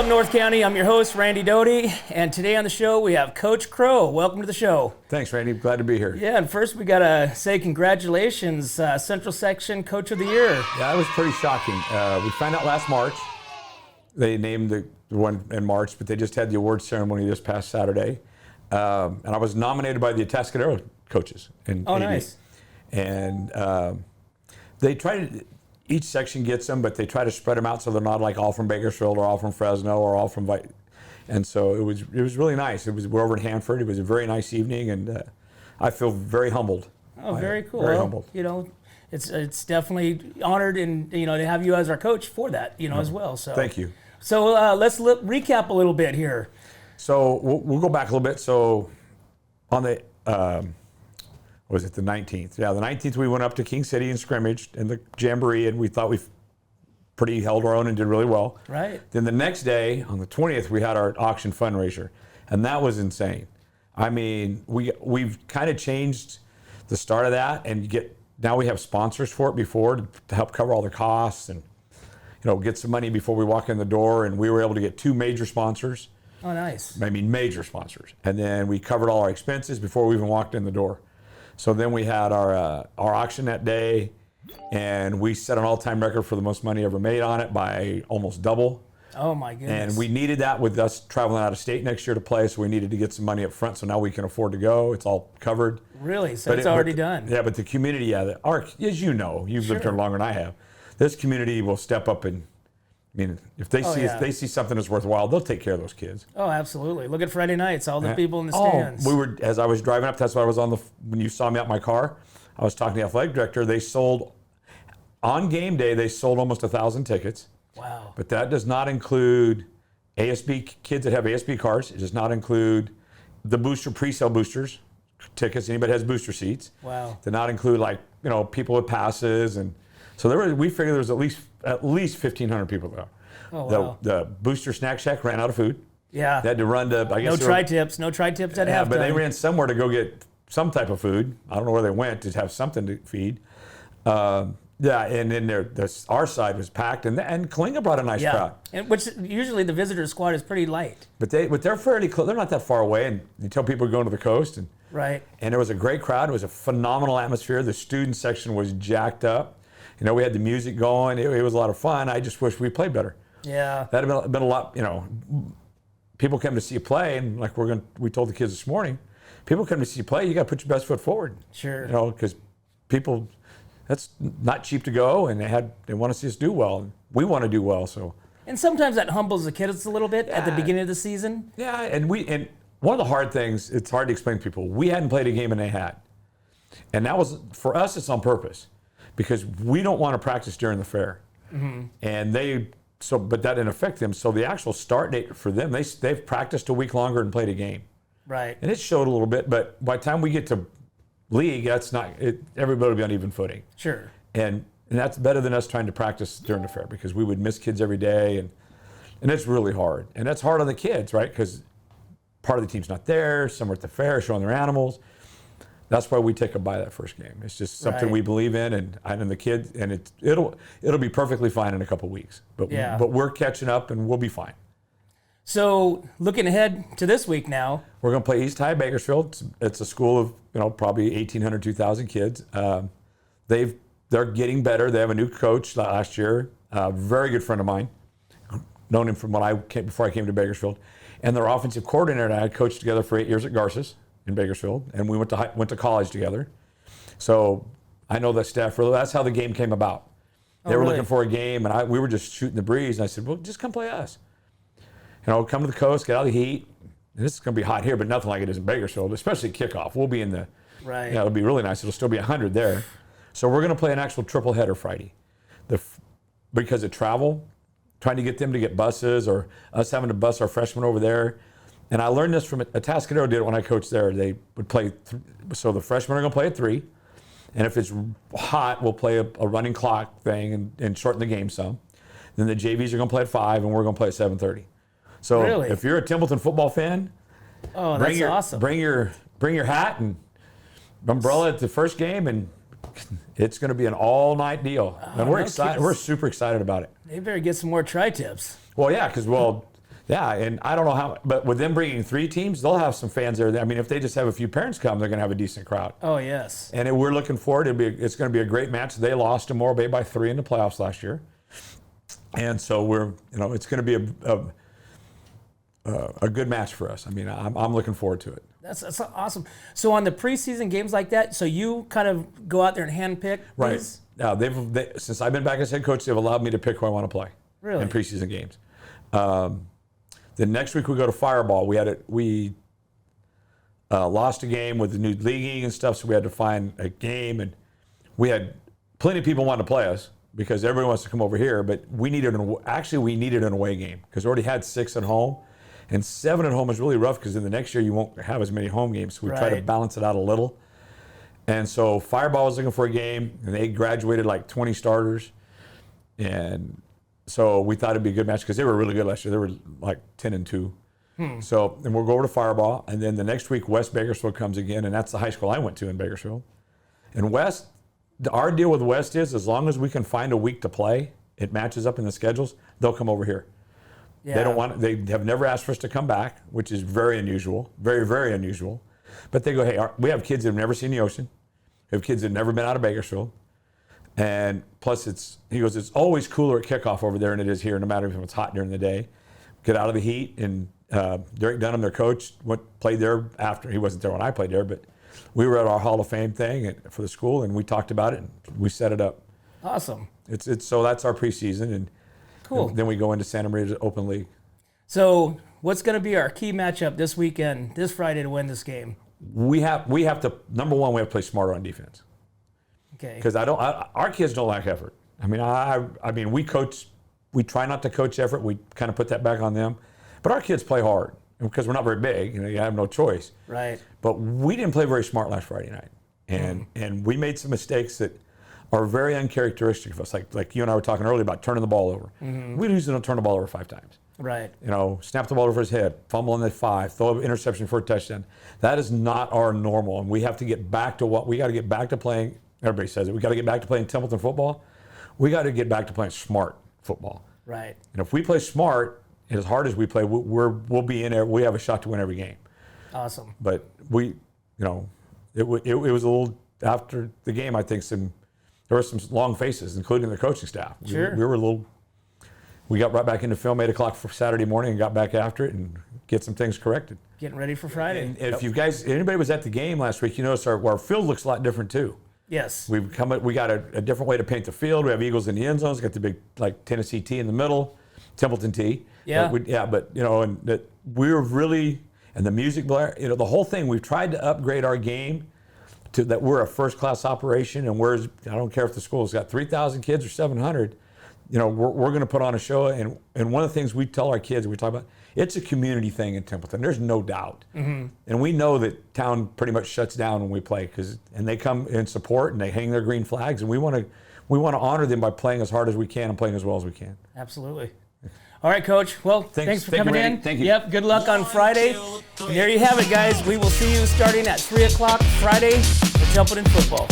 up, North County? I'm your host, Randy Doty, and today on the show we have Coach Crow. Welcome to the show. Thanks, Randy. Glad to be here. Yeah, and first we got to say congratulations, Central Section Coach of the Year. Yeah, that was pretty shocking. We found out last March. They named the one in March, but they just had the awards ceremony this past Saturday. And I was nominated by the Atascadero coaches. Nice. And they try to, each section gets them, but they try to spread them out so they're not like all from Bakersfield or all from Fresno or all from And so it was really nice. We're over in Hanford. It was a very nice evening, and I feel very humbled. Oh, very cool. Very humbled. You know, it's definitely honored, and to have you as our coach for that, as well. So thank you. So let's recap a little bit here. So we'll go back a little bit. So on the was it the 19th? Yeah, the 19th we went up to King City and scrimmaged in the Jamboree, and we thought we pretty held our own and did really well. Right. Then the next day, on the 20th, we had our auction fundraiser, and that was insane. I mean, we've kind of changed the start of that, and now we have sponsors for it before to help cover all the costs and get some money before we walk in the door, and we were able to get 2 major sponsors. Oh, nice. I mean, major sponsors. And then we covered all our expenses before we even walked in the door. So then we had our auction that day, and we set an all-time record for the most money ever made on it by almost double. Oh, my goodness. And we needed that with us traveling out of state next year to play, so we needed to get some money up front, so now we can afford to go. It's all covered. Really? So it's already done? Yeah, but the community, as you know, you've lived here longer than I have, this community will step up and, if they see something that's worthwhile, they'll take care of those kids. Oh, absolutely. Look at Friday nights, all the people in the stands. As I was driving up, that's why I was when you saw me out my car, I was talking to the athletic director. They sold, on game day, they sold almost 1,000 tickets. Wow. But that does not include ASB kids that have ASB cars. It does not include the pre-sale boosters tickets. Anybody has booster seats. Wow. Did not include people with passes, and so we figured there was at least 1,500 people there. Oh, wow. The booster snack shack ran out of food. Yeah. They had to run to no tri-tips at halftime. But they ran somewhere to go get some type of food. I don't know where they went to have something to feed. And then our side was packed, and Kalinga brought a nice crowd. And which usually the visitor squad is pretty light. But they're fairly close. They're not that far away, and you tell people are going to the coast. Right. And there was a great crowd. It was a phenomenal atmosphere. The student section was jacked up. We had the music going. It was a lot of fun. I just wish we played better. Yeah. That'd have been a lot. People come to see you play, and we told the kids this morning, people come to see you play. You got to put your best foot forward. Sure. Because people. That's not cheap to go, and they want to see us do well, and we want to do well. So. And sometimes that humbles the kids a little bit at the beginning of the season. Yeah, and one of the hard things, it's hard to explain to people. We hadn't played a game, and they had, and that was for us. It's on purpose, because we don't want to practice during the fair, and but that didn't affect them. So the actual start date for them, they've practiced a week longer and played a game, right? And it showed a little bit, but by the time we get to league, that's not it. Everybody will be on even footing. Sure. And that's better than us trying to practice during the fair, because we would miss kids every day, and it's really hard. And that's hard on the kids, right? Because part of the team's not there. Some are at the fair showing their animals. That's why we take them by that first game. It's just something we believe in, and the kids, and it'll be perfectly fine in a couple weeks. But we're catching up, and we'll be fine. So looking ahead to this week now, we're going to play East High Bakersfield. It's a school of probably 1,800, 2,000 kids. They're getting better. They have a new coach last year, a very good friend of mine. Known him from before I came to Bakersfield, and their offensive coordinator and I had coached together for 8 years at Garces in Bakersfield, and we went to college together. So I know that staff really. That's how the game came about. They were looking for a game, and we were just shooting the breeze. And I said, "Well, just come play us. Come to the coast, get out of the heat. And this is going to be hot here, but nothing like it is in Bakersfield, especially kickoff. We'll be in the right. Yeah, it'll be really nice. It'll still be 100 there. So we're going to play an actual triple header Friday, because of travel, trying to get them to get buses, or us having to bus our freshmen over there. And I learned this from Atascadero. Did it when I coached there. They would play. So the freshmen are going to play at 3, and if it's hot, we'll play a running clock thing and shorten the game some. Then the JVs are going to play at 5, and we're going to play at 7:30. So if you're a Templeton football fan, that's awesome. Bring your hat and umbrella at the first game, and it's going to be an all-night deal. And we're excited. We're super excited about it. They better get some more tri-tips. Well, yeah, because Yeah, and I don't know how, but with them bringing 3 teams, they'll have some fans there. I mean, if they just have a few parents come, they're going to have a decent crowd. Oh, yes. And we're looking forward. It's going to be a great match. They lost to Morro Bay by 3 in the playoffs last year, and so it's going to be a good match for us. I mean, I'm looking forward to it. That's awesome. So on the preseason games like that, so you kind of go out there and handpick Right. these? Now since I've been back as head coach, they've allowed me to pick who I want to play Really? in preseason games. Then next week we go to Fireball. We lost a game with the new leaguing and stuff, so we had to find a game, and we had plenty of people wanting to play us because everybody wants to come over here. But we needed an away game because we already had 6 at home, and 7 at home is really rough because in the next year you won't have as many home games. So we try to Right. balance it out a little. And so Fireball was looking for a game, and they graduated like 20 starters, and so we thought it'd be a good match because they were really good last year. They were like 10-2. So then we'll go over to Fireball, and then the next week West Bakersfield comes again, and that's the high school I went to in Bakersfield. And West, our deal with West is as long as we can find a week to play, it matches up in the schedules, they'll come over here. Yeah. They have never asked for us to come back, which is very unusual, very, very unusual. But they go, hey, we have kids that have never seen the ocean. We have kids that have never been out of Bakersfield. And plus, he goes, it's always cooler at kickoff over there than it is here, no matter if it's hot during the day. Get out of the heat. And Derek Dunham, their coach, played there after. He wasn't there when I played there, but we were at our Hall of Fame thing for the school, and we talked about it, and we set it up. Awesome. So that's our preseason, and Cool. then we go into Santa Maria Open League. So what's going to be our key matchup this weekend, this Friday, to win this game? We have to, number one, we have to play smarter on defense. Okay. Because our kids don't lack effort. I mean, we try not to coach effort. We kind of put that back on them. But our kids play hard because we're not very big. You have no choice. Right. But we didn't play very smart last Friday night. And we made some mistakes that are very uncharacteristic of us. Like you and I were talking earlier about turning the ball over. We usually don't turn the ball over 5 times. Right. Snap the ball over his head, fumble in the 5, throw an interception for a touchdown. That is not our normal. And we have to get back to we got to get back to playing. Everybody says it. We got to get back to playing Templeton football. We got to get back to playing smart football. Right. And if we play smart, and as hard as we play, we'll be in there. We have a shot to win every game. Awesome. But it was a little after the game. I think there were some long faces, including the coaching staff. Sure. We got right back into film 8 o'clock for Saturday morning and got back after it and get some things corrected. Getting ready for Friday. And if anybody was at the game last week, you notice our field looks a lot different too. Yes. We got a different way to paint the field. We have Eagles in the end zones. Got the big Tennessee T in the middle, Templeton T. Yeah. But we were really, and the music blare, the whole thing. We've tried to upgrade our game to that we're a first class operation, and I don't care if the school's got 3,000 kids or 700. We're going to put on a show, and one of the things we tell our kids, we talk about, it's a community thing in Templeton. There's no doubt. Mm-hmm. And we know that town pretty much shuts down when we play, and they come in support and they hang their green flags, and we want to honor them by playing as hard as we can and playing as well as we can. Absolutely. All right, Coach. Well, thanks for coming in. Thank you. Yep. Good luck on Friday. And there you have it, guys. We will see you starting at 3 o'clock Friday for Templeton football.